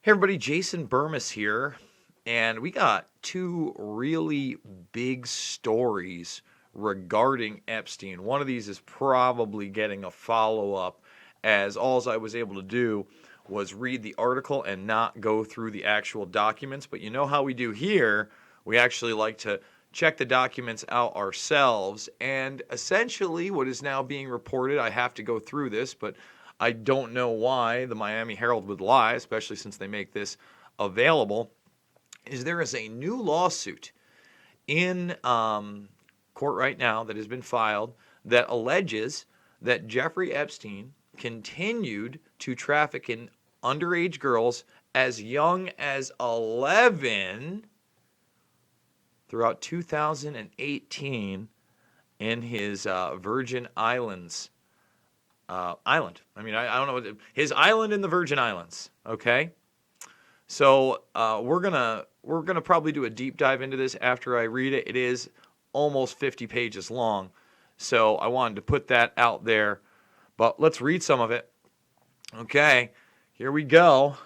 Hey everybody, Jason Burmis here, and we got two really big stories regarding Epstein. One of these is probably getting a follow-up, as all I was able to do was read the article and not go through the actual documents. But you know how we do here, we actually like to check the documents out ourselves, and essentially what is now being reported, I have to go through this, but I don't know why the Miami Herald would lie, especially since they make this available, is there is a new lawsuit in court right now that has been filed that alleges that Jeffrey Epstein continued to traffic in underage girls as young as 11 throughout 2018 in his Virgin Islands island. I mean, I don't know his island in the Virgin Islands. Okay, so we're gonna probably do a deep dive into this after I read it. It is almost 50 pages long, so I wanted to put that out there. But let's read some of it. Okay, here we go.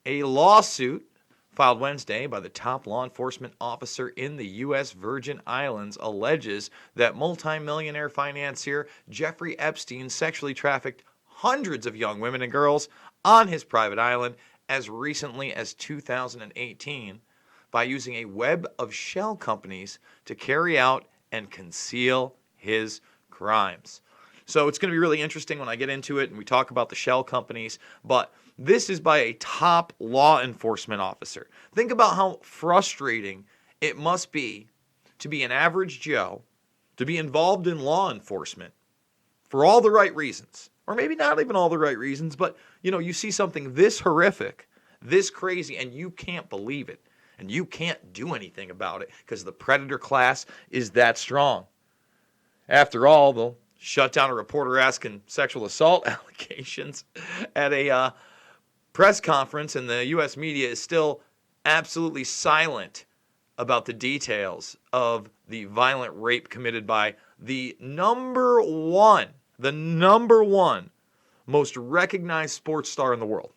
A lawsuit filed Wednesday by the top law enforcement officer in the U.S. Virgin Islands alleges that multimillionaire financier Jeffrey Epstein sexually trafficked hundreds of young women and girls on his private island as recently as 2018 by using a web of shell companies to carry out and conceal his crimes. So it's going to be really interesting when I get into it and we talk about the shell companies, but this is by a top law enforcement officer. Think about how frustrating it must be to be an average Joe, to be involved in law enforcement for all the right reasons, or maybe not even all the right reasons, but you see something this horrific, this crazy, and you can't believe it, and you can't do anything about it because the predator class is that strong. After all, they'll shut down a reporter asking sexual assault allegations at a press conference, and the U.S. media is still absolutely silent about the details of the violent rape committed by the number one most recognized sports star in the world.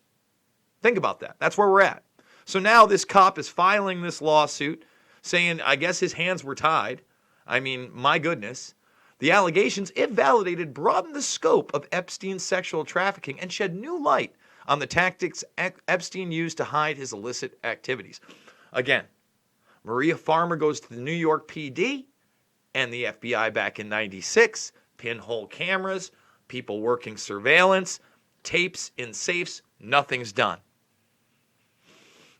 Think about that. That's where we're at. So now this cop is filing this lawsuit saying, I guess his hands were tied. I mean, my goodness. The allegations, if validated, broaden the scope of Epstein's sexual trafficking and shed new light on the tactics Epstein used to hide his illicit activities. Again, Maria Farmer goes to the New York PD and the FBI back in '96, pinhole cameras, people working surveillance, tapes in safes, nothing's done.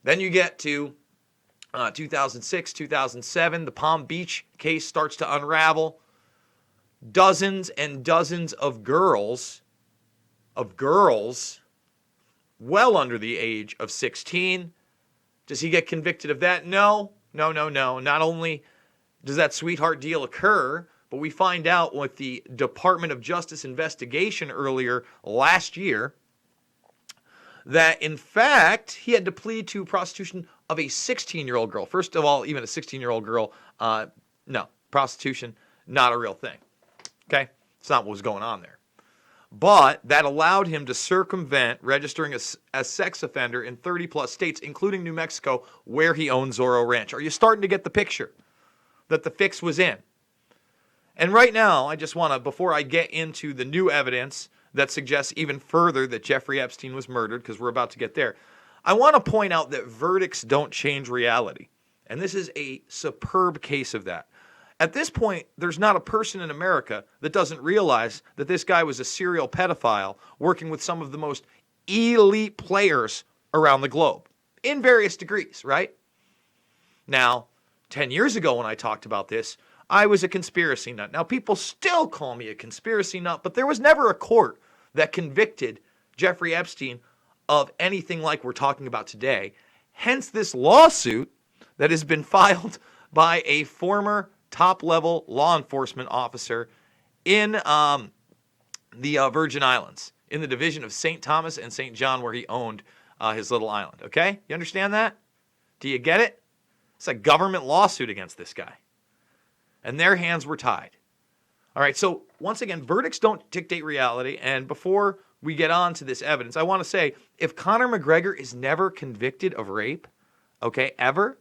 Then you get to 2006, 2007, the Palm Beach case starts to unravel. Dozens and dozens of girls well under the age of 16. Does he get convicted of that? No. Not only does that sweetheart deal occur, but we find out with the Department of Justice investigation earlier last year that, in fact, he had to plead to prostitution of a 16-year-old girl. First of all, even a 16-year-old girl, no, prostitution, not a real thing. Okay? It's not what was going on there. But that allowed him to circumvent registering as a sex offender in 30-plus states, including New Mexico, where he owns Zorro Ranch. Are you starting to get the picture that the fix was in? And right now, I just want to, before I get into the new evidence that suggests even further that Jeffrey Epstein was murdered, because we're about to get there, I want to point out that verdicts don't change reality. And this is a superb case of that. At this point, there's not a person in America that doesn't realize that this guy was a serial pedophile working with some of the most elite players around the globe in various degrees, right? Now, 10 years ago when I talked about this, I was a conspiracy nut. Now, people still call me a conspiracy nut, but there was never a court that convicted Jeffrey Epstein of anything like we're talking about today. Hence this lawsuit that has been filed by a former top-level law enforcement officer in the Virgin Islands, in the division of St. Thomas and St. John, where he owned his little island. Okay? You understand that? Do you get it? It's a government lawsuit against this guy. And their hands were tied. All right, so once again, verdicts don't dictate reality. And before we get on to this evidence, I want to say, if Conor McGregor is never convicted of rape, okay, ever,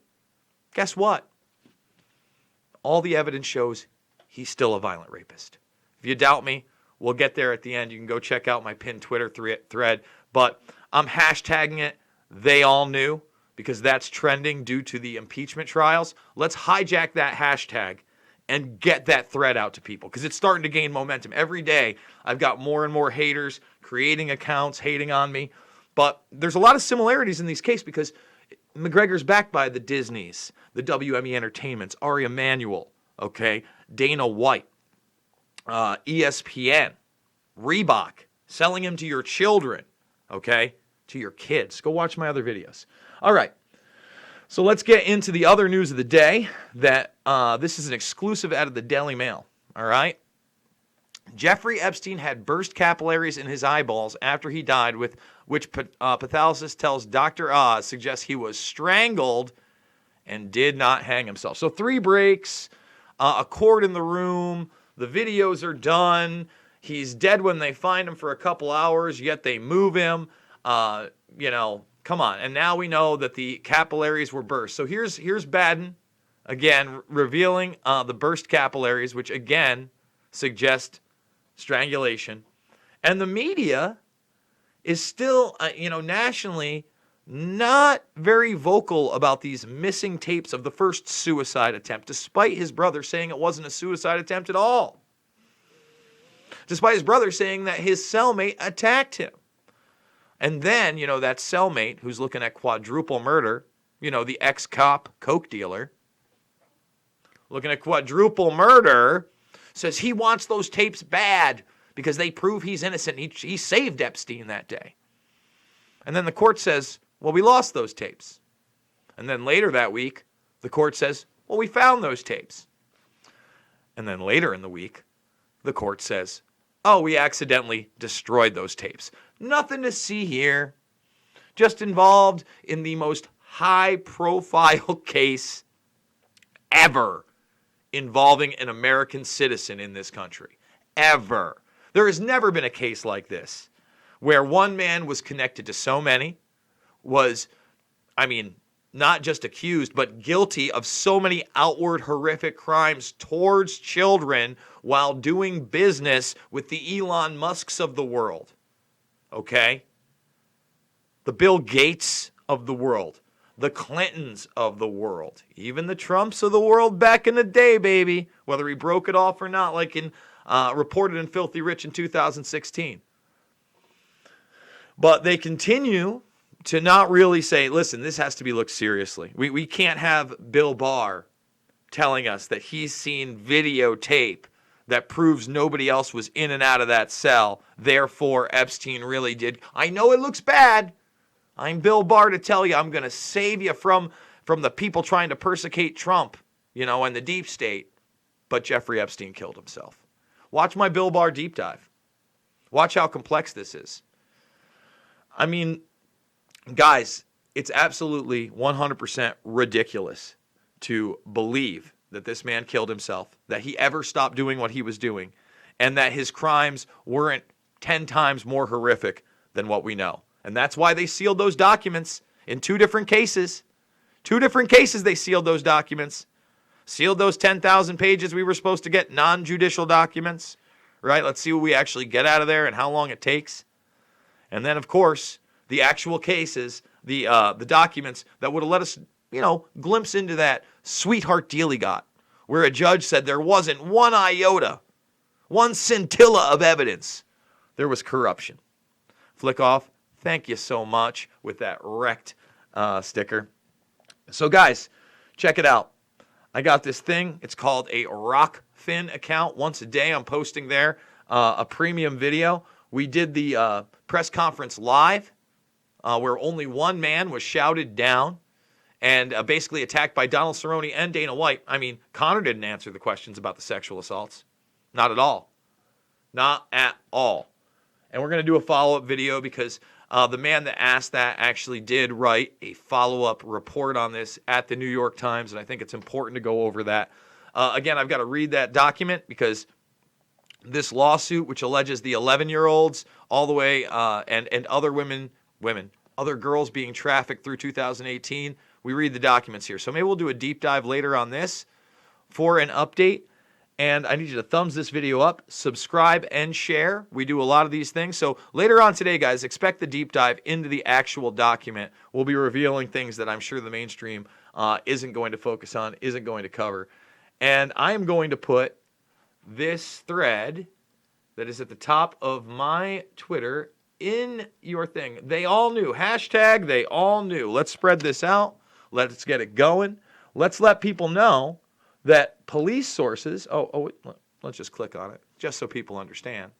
guess what? All the evidence shows he's still a violent rapist. If you doubt me, we'll get there at the end. You can go check out my pinned Twitter thread. But I'm hashtagging it, they all knew, because that's trending due to the impeachment trials. Let's hijack that hashtag and get that thread out to people, because it's starting to gain momentum. Every day, I've got more and more haters creating accounts, hating on me. But there's a lot of similarities in these cases, because McGregor's backed by the Disneys, the WME Entertainments, Ari Emanuel, okay, Dana White, ESPN, Reebok, selling him to your children, okay, to your kids. Go watch my other videos. All right, so let's get into the other news of the day. That this is an exclusive out of the Daily Mail, all right? Jeffrey Epstein had burst capillaries in his eyeballs after he died, with which pathologist tells Dr. Oz suggests he was strangled and did not hang himself. So 3 breaks, a cord in the room, the videos are done. He's dead when they find him for a couple hours, yet they move him. Come on. And now we know that the capillaries were burst. So here's Baden, again, revealing the burst capillaries, which again suggest strangulation. And the media is still, nationally not very vocal about these missing tapes of the first suicide attempt, despite his brother saying it wasn't a suicide attempt at all. Despite his brother saying that his cellmate attacked him. And then, that cellmate who's looking at quadruple murder, the ex-cop coke dealer, looking at quadruple murder, says he wants those tapes bad because they prove he's innocent. He saved Epstein that day. And then the court says, well, we lost those tapes. And then later that week, the court says, well, we found those tapes. And then later in the week, the court says, oh, we accidentally destroyed those tapes. Nothing to see here. Just involved in the most high-profile case ever involving an American citizen in this country. Ever. There has never been a case like this where one man was connected to so many, was, not just accused, but guilty of so many outward horrific crimes towards children while doing business with the Elon Musks of the world. Okay? The Bill Gates of the world. The Clintons of the world. Even the Trumps of the world back in the day, baby. Whether he broke it off or not, like in reported in Filthy Rich in 2016. But they continue to not really say, listen, this has to be looked seriously. We can't have Bill Barr telling us that he's seen videotape that proves nobody else was in and out of that cell. Therefore, Epstein really did. I know it looks bad. I'm Bill Barr to tell you I'm going to save you from the people trying to persecute Trump, and the deep state. But Jeffrey Epstein killed himself. Watch my Bill Barr deep dive. Watch how complex this is. Guys, it's absolutely 100% ridiculous to believe that this man killed himself, that he ever stopped doing what he was doing, and that his crimes weren't 10 times more horrific than what we know. And that's why they sealed those documents in 2 different cases. 2 different cases they sealed those documents. Sealed those 10,000 pages we were supposed to get, non-judicial documents. Right? Let's see what we actually get out of there and how long it takes. And then, of course, the actual cases, the documents that would have let us, glimpse into that sweetheart deal he got, where a judge said there wasn't one iota, one scintilla of evidence. There was corruption. Flick off. Thank you so much with that wrecked sticker. So, guys, check it out. I got this thing. It's called a Rockfin account. Once a day, I'm posting there a premium video. We did the press conference live, where only one man was shouted down and basically attacked by Donald Cerrone and Dana White. Conor didn't answer the questions about the sexual assaults. Not at all. Not at all. And we're going to do a follow-up video because the man that asked that actually did write a follow-up report on this at the New York Times, and I think it's important to go over that. Again, I've got to read that document because this lawsuit, which alleges the 11-year-olds all the way and other other girls being trafficked through 2018. We read the documents here. So maybe we'll do a deep dive later on this for an update. And I need you to thumbs this video up, subscribe, and share. We do a lot of these things. So later on today, guys, expect the deep dive into the actual document. We'll be revealing things that I'm sure the mainstream isn't going to focus on, isn't going to cover. And I am going to put this thread that is at the top of my Twitter in your thing. They all knew. Hashtag they all knew. Let's spread this out. Let's get it going. Let's let people know that police sources, let's just click on it, just so people understand.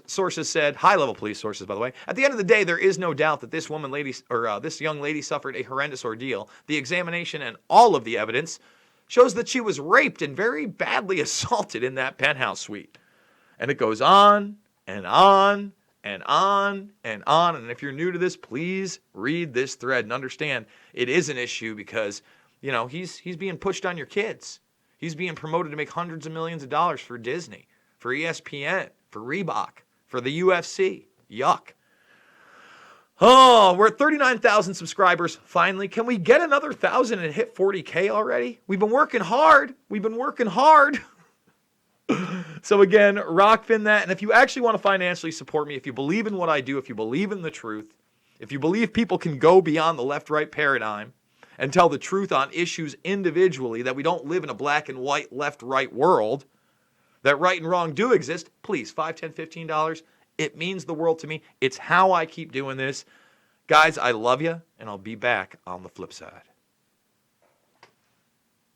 Sources said, high-level police sources, by the way, at the end of the day, there is no doubt that this this young lady suffered a horrendous ordeal. The examination and all of the evidence shows that she was raped and very badly assaulted in that penthouse suite. And it goes on and on and on and on. And if you're new to this, please read this thread and understand it is an issue because he's being pushed on your kids. He's being promoted to make hundreds of millions of dollars for Disney, for ESPN, for Reebok, for the UFC. Yuck. Oh, we're at 39,000 subscribers. Finally, can we get another 1,000 and hit 40K already? We've been working hard. So again, rockfin that. And if you actually want to financially support me, if you believe in what I do, if you believe in the truth, if you believe people can go beyond the left-right paradigm, and tell the truth on issues individually, that we don't live in a black and white, left-right world, that right and wrong do exist, please, $5, $10, $15. It means the world to me. It's how I keep doing this. Guys, I love you, and I'll be back on the flip side.